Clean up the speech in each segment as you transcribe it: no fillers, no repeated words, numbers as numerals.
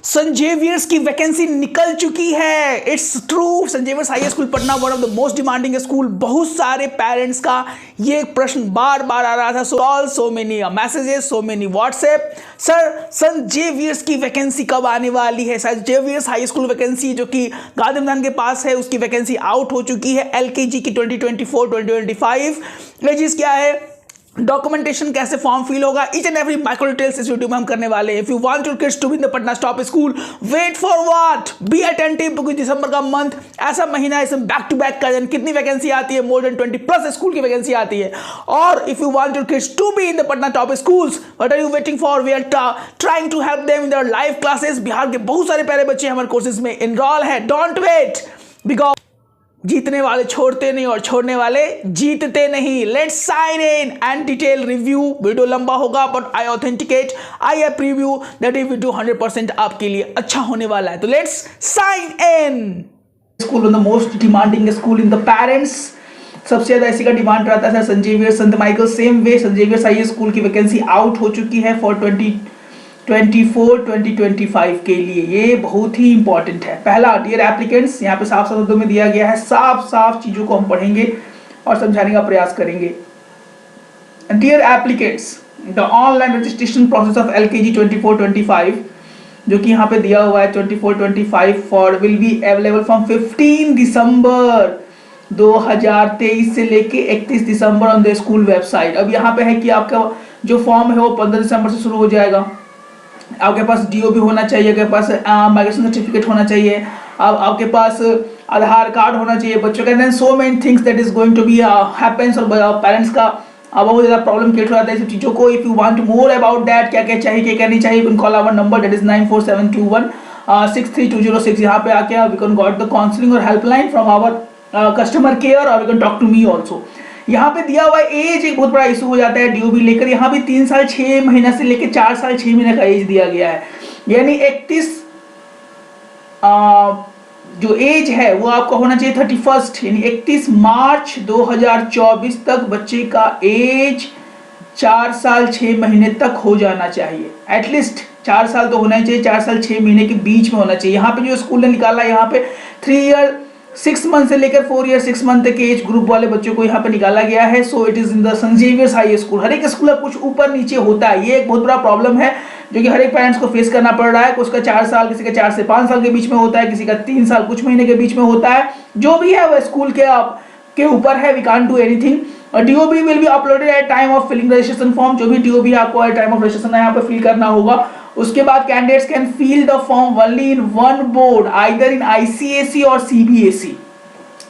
Saint Xavier's की vacancy निकल चुकी है। It's true, Saint Xavier's high school Patna one of the most demanding school. बहुत सारे पेरेंट्स का ये प्रश्न बार बार आ रहा था। So many messages, so many WhatsApp, sir Saint Xavier's की वैकेंसी कब आने वाली है। Saint Xavier's high school vacancy जो कि गांधी मैदान के पास है, उसकी वैकेंसी आउट हो चुकी है। एलकेजी की 2024-2025 एजेस क्या है, डॉक्यूमेंटेशन कैसे फॉर्म फिल होगा, each and every micro details इस वीडियो में हम करने वाले हैं। If you want your kids to be in the Patna top school, wait for what, be attentive, क्योंकि दिसंबर का मंथ ऐसा महीना है, इसमें बैक टू बैक का कितनी वैकेंसी आती है, मोर देन 20+ स्कूल की वैकेंसी आती है। और if you want your kids to be in the Patna top schools, what are you waiting for, we are trying to help them in their live classes. Bihar के बहुत सारे प्यारे बच्चे हमारे कोर्सेज में इनरोल है। डोंट वेट, बिकॉज जीतने वाले छोड़ते नहीं और छोड़ने वाले जीतते नहीं। Let's sign in and detail review. Video लंबा होगा but I authenticate, I preview that ये वीडियो 100% आपके लिए अच्छा होने वाला है। तो let's sign in. School the most demanding school in the parents, सबसे ज्यादा इसी का डिमांड रहता है। सेंट जेवियर्स, संत Michael, same way Saint Xavier's high school की वैकेंसी आउट हो चुकी है फॉर 2024-2025 के लिए। ये बहुत ही इंपॉर्टेंट है। पहला, डियर एप्लीकेंट्स, यहाँ पे साफ शब्दों में दिया गया है। साफ साफ चीजों को हम पढ़ेंगे और समझाने का प्रयास करेंगे। Dear applicants, the online registration process of LKG 24-25 जो कि यहाँ पे दिया हुआ है 24-25 for will be available from 15 December 2023 से लेके 31 December on the school website. अब यहाँ पे है कि आपका जो फॉर्म है वो 15 दिसंबर से शुरू हो जाएगा। आपके पास डीओ भी होना चाहिए, आपके पास माइग्रेशन सर्टिफिकेट होना चाहिए, आपके पास आधार कार्ड होना चाहिए बच्चों का। So many things that is going to be happens. और पेरेंट्स का बहुत ज़्यादा प्रॉब्लम क्रिएट हो जाता है इस चीज़ों को। If you want more about that, क्या क्या चाहिए क्या नहीं चाहिए, you can call our number that is 9472163206। यहाँ पे आके we can got the counselling और helpline from our customer care और you can talk to me also. यहाँ पे दिया हुआ एज एक बहुत बड़ा इशू हो जाता है डीओबी लेकर। यहाँ पे 3 साल 6 महीना से लेकर 4 साल 6 महीने का एज दिया गया है। यानी 31 जो एज है वो आपका होना चाहिए 31 यानी 31 मार्च 2024 तक बच्चे का एज 4 साल 6 महीने तक हो जाना चाहिए। एटलीस्ट 4 साल तो होना ही चाहिए, 4 साल 6 महीने के बीच में होना चाहिए। यहाँ पे जो स्कूल ने निकाला, यहाँ पे 3 ईयर 6 मंथ से लेकर 4 ईयर 6 मंथ के एज ग्रुप वाले बच्चों को यहाँ पे निकाला गया है। So it is in the Saint Xavier's high school. हर एक स्कूल कुछ ऊपर नीचे होता है, ये एक बहुत बड़ा प्रॉब्लम है जो कि हर एक पेरेंट्स को फेस करना पड़ रहा है। उसका 4 साल, किसी का 4 से 5 साल के बीच में होता है, किसी का 3 साल कुछ महीने के बीच में होता है। जो भी है वह स्कूल के ऊपर है, we can't do anything. DOB will be uploaded at time of filling registration form. जो भी डीओबी आपको एट टाइम ऑफ रजिस्ट्रेशन यहाँ पे फिल करना होगा। उसके बाद candidates can fill the form only in one board, either in ICSE और सीबीएसई।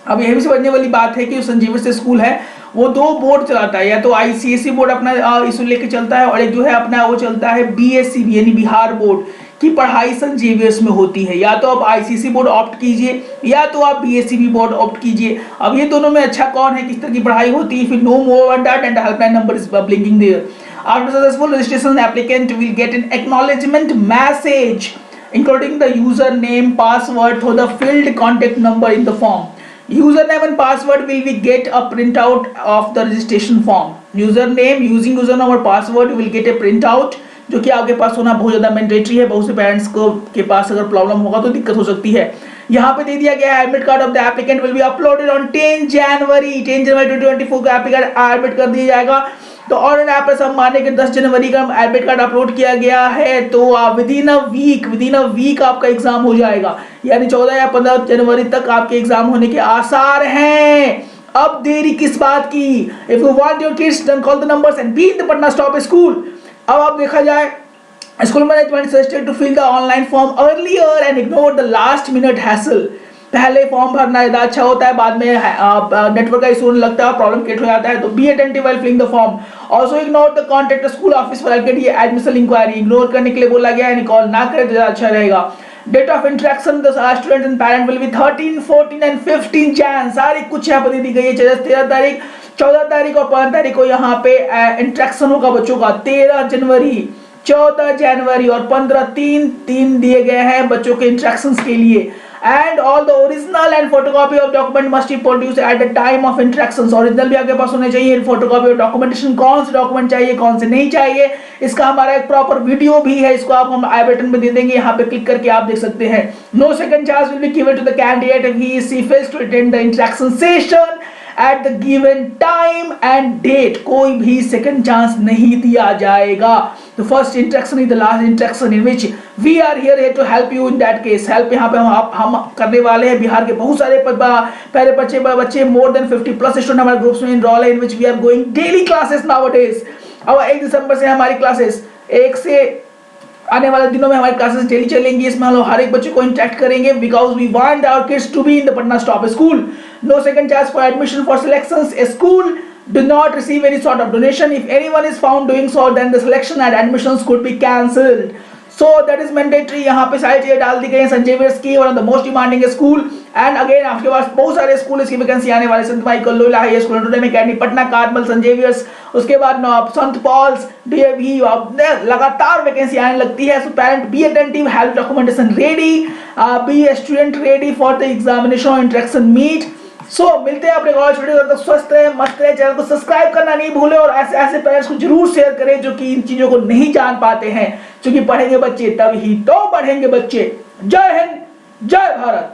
अब यह भी समझने वाली बात है कि सेंट जेवियर्स स्कूल है वो 2 बोर्ड चलाता है, या तो आईसीएसई बोर्ड अपना इशू लेके चलता है और एक जो है अपना वो चलता है बीएससीबी यानी बिहार बोर्ड की पढ़ाई सेंट जेवियर्स में होती है। या तो आप आईसीएसई बोर्ड ऑप्ट कीजिए या तो आप बीएससीबी बोर्ड ऑप्ट कीजिए। अब ये दोनों में अच्छा कौन है, किस तरह की पढ़ाई होती है, फिर know more about that and helpline number is blinking there. After successful registration applicant will get an acknowledgement message including the user name, password for the field contact number in the form. Username and password will be get a printout of the registration form. Username, using username और password will get a printout, जो कि आपके पास होना बहुत ज़्यादा mandatory है। बहुत से पेरेंट्स को के पास अगर प्रॉब्लम होगा तो दिक्कत हो सकती है। यहाँ पे दे दिया गया है admit card of the applicant will be uploaded on 10 जनवरी 2024 को एप्लीकेंट एडमिट कर दिया जाएगा। तो ऑनलाइन ऐप पर सब माने कि 10 जनवरी का एडमिट कार्ड अपलोड किया गया है, तो विद इन अ वीक आपका एग्जाम हो जाएगा। यानी 14 या 15 जनवरी तक आपके एग्जाम होने के आसार हैं। अब देरी किस बात की? If you want your kids then call the numbers and be in the Patna top school. अब आप देखा जाए, school management suggested to fill the online form earlier and ignore the last minute hassle. पहले फॉर्म भरना ज़्यादा अच्छा होता है, बाद में नेटवर्क का इशू लगता है, प्रॉब्लम क्रिएट हो जाता है। तो be attentive while filling the form. Also ignore the contact school office for admission inquiry. Ignore करने के लिए बोला गया है, कॉल ना करें तो ज़्यादा अच्छा रहेगा। Date of interaction the student and parent will be 13, 14 and 15 Jan. सारी कुछ यहाँ पर दे दी गई है। 13 तारीख, 14 तारीख और 15 तारीख को यहाँ पे इंटरेक्शन होगा बच्चों का। 13 जनवरी, 14 जनवरी और 15 तीन दिए गए हैं बच्चों के इंटरेक्शंस के लिए। and all the original and photocopy of document must be produced at the time of interactions। Original भी आपके पास होने चाहिए, फोटोकॉपी और डॉक्यूमेंटेशन, कौन से डॉक्यूमेंट चाहिए कौन से नहीं चाहिए, इसका हमारा एक प्रॉपर वीडियो भी है, इसको आप हम आई बटन में दे देंगे, यहाँ पे क्लिक करके आप देख सकते हैं। No second chance will be given to the candidate if he she fails to attend the interaction session at the given time and date। कोई भी सेकंड चांस नहीं दिया जाएगा। The first interaction is the last interaction in which we are here to help you in that case। help यहाँ पे हम करने वाले हैं। बिहार के बहुत सारे पहले बच्चे more than 50+ स्टूडेंट हमारे ग्रुप्स में इनरोल है, in which we are going daily classes nowadays। अब 1 दिसंबर से हमारी क्लासेस, 1 से आने वाले दिनों में हमारी क्लासेस डेली चलेंगी। इसमें हम लोग हर एक बच्चे को इंटरेक्ट करेंगे, because we want our kids to be in the Patna stop school. No second chance for admission for selections. A school do not receive any sort of donation। If anyone is found doing so, then the selection and admissions could be cancelled। So that is mandatory। यहाँ पे सारी चीजें डाल दी गई हैं। संत Xavier's की one of the most demanding school, and again आपके पास बहुत सारे स्कूल इसकी वैकेंसी आने वाले। संत Michael Lohia high school, Notre Dame academy Patna, Carmel, संत जेवियर्स, उसके बाद संत पॉल्स, डीएवी, लगातार वैकेंसी आने लगती है। So parent be attentive, have documentation ready, be a student ready for the examination interaction meet. So मिलते हैं अपने और वीडियो तक। स्वस्थ रहे, मस्त रहे, चैनल को सब्सक्राइब करना नहीं भूले, और ऐसे पेरेंट्स को जरूर शेयर करें जो कि इन चीजों को नहीं जान पाते हैं, क्योंकि पढ़ेंगे बच्चे तभी तो बढ़ेंगे बच्चे। जय हिंद, जय भारत।